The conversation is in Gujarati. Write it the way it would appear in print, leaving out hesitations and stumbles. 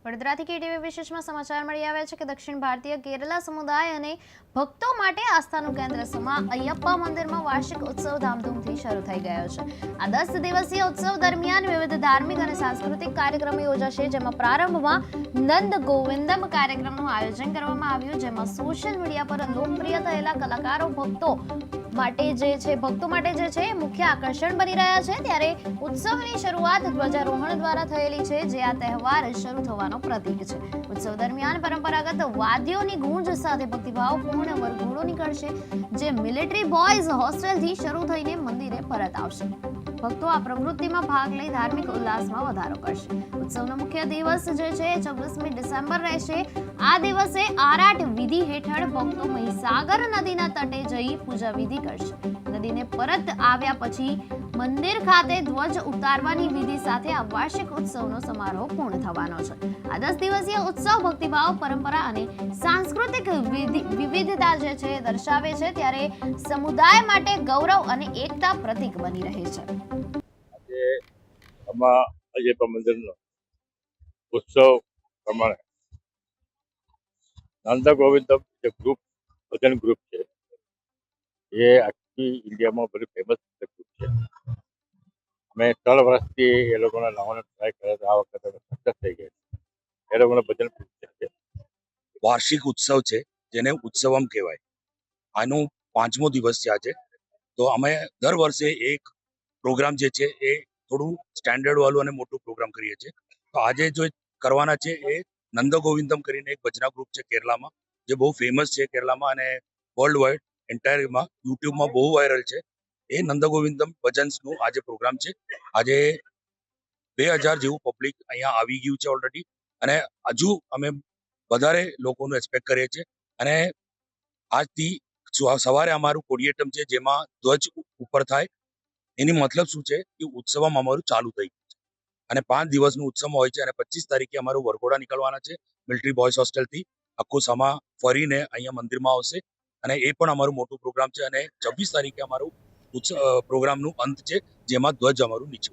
વડોદરાથી કેટીવી વિશેષમાં સમાચાર મળી આવ્યા છે કે દક્ષિણ ભારતીય કેરલા સમુદાય અને ભક્તો માટે આસ્થાનું કેન્દ્ર સમા અયપ્પા મંદિરમાં વાર્ષિક ઉત્સવ ધામધૂમથી શરૂ થઈ ગયો છે। આ 10 દિવસીય ઉત્સવ દરમિયાન વિવિધ ધાર્મિક અને સાંસ્કૃતિક કાર્યક્રમો યોજાશે, જેમાં પ્રારંભમાં નંદ ગોવિંદમ કાર્યક્રમનું આયોજન કરવામાં આવ્યું, જેમાં સોશિયલ મીડિયા પર લોકપ્રિય થયેલા કલાકારો ભક્તો માટે જે છે મુખ્ય આકર્ષણ બની રહ્યા છે। ત્યારે ઉત્સવની શરૂઆત ધ્વજારોહણ દ્વારા થયેલી છે, જે આ તહેવાર શરૂ થવાનો પ્રતીક છે। ઉત્સવ દરમિયાન પરંપરાગત વાદ્યોની ગૂંજ સાથે ભક્તિભાવપૂર્ણ વરઘોડો નીકળશે, જે મિલિટરી બોયઝ હોસ્ટેલથી શરૂ થઈને મંદિરે પરત આવશે। ભક્તો આ પ્રવૃત્તિમાં ભાગ લઈ ધાર્મિક ઉલ્લાસમાં વધારો કરશે। ઉત્સવનો મુખ્ય દિવસ જે છે 24મી ડિસેમ્બર રહેશે। આ દિવસે આરાટ વિધિ હેઠળ ભક્તો મહીસાગર નદીના તટે જઈ પૂજા વિધિ કરશે। નદીને પરત આવ્યા પછી મંદિર ખાતે ધ્વજ ઉતારવાની વિધિ સાથે આ વાર્ષિક ઉત્સવનો સમારોહ પૂર્ણ થવાનો છે। આ 10 દિવસીય ઉત્સવ ભક્તિભાવ, પરંપરા અને સાંસ્કૃતિક વિવિધતા જે છે દર્શાવે છે, ત્યારે સમુદાય માટે ગૌરવ અને એકતા પ્રતીક બની રહે છે। અયપ્પા મંદિરનો ઉત્સવ પ્રમાણે નંદ ગોવિંદમ જે ગ્રુપ ભજન ગ્રુપ છે એ આખી ઇન્ડિયામાં બધી ફેમસ ગ્રુપ છે। અમે 3 વર્ષથી એ લોકોને લાવવાનો ટ્રાય કર્યો, આ વખતે સક્સેસ થઈ ગયા છે। એ લોકોના ભજન ગ્રુપ છે, વાર્ષિક ઉત્સવ છે જેને ઉત્સવમ કહેવાય। આનું 5મો દિવસ છે આજે। તો અમે દર વર્ષે એક પ્રોગ્રામ જે છે એ થોડું સ્ટેન્ડર્ડ વાળું અને મોટું પ્રોગ્રામ કરીએ છીએ। તો આજે જો કરવાના છે એ નંદ ગોવિંદમ કરીને એક ભજના ગ્રુપ છે કેરલામાં, જે બહુ ફેમસ છે કેરલામાં અને વર્લ્ડ વાઇડ એન્ટાયરમાં યુટ્યુબમાં બહુ વાયરલ છે। એ નંદ ગોવિંદમ ભજન્સનું આજે પ્રોગ્રામ છે। આજે 2000 જેવું પબ્લિક અહીંયા આવી ગયું છે ઓલરેડી, અને હજુ અમે વધારે લોકોનું એક્સપેક્ટ કરીએ છીએ। અને આજથી સવારે અમારું કોડિયેટમ છે, જેમાં ધ્વજ ઉપર થાય। એની મતલબ શું છે કે ઉત્સવમાં અમારું ચાલુ થઈ ગયું છે અને 5 દિવસનું ઉત્સવ હોય છે। અને 25 તારીખે અમારું વરઘોડા નીકળવાના છે મિલિટરી બોયઝ હોસ્ટેલથી। આખું સમા ફરીને અહીંયા મંદિરમાં આવશે અને એ પણ અમારું મોટું પ્રોગ્રામ છે। અને 26 તારીખે અમારું પ્રોગ્રામનું અંત છે, જેમાં ધ્વજ અમારું નીચે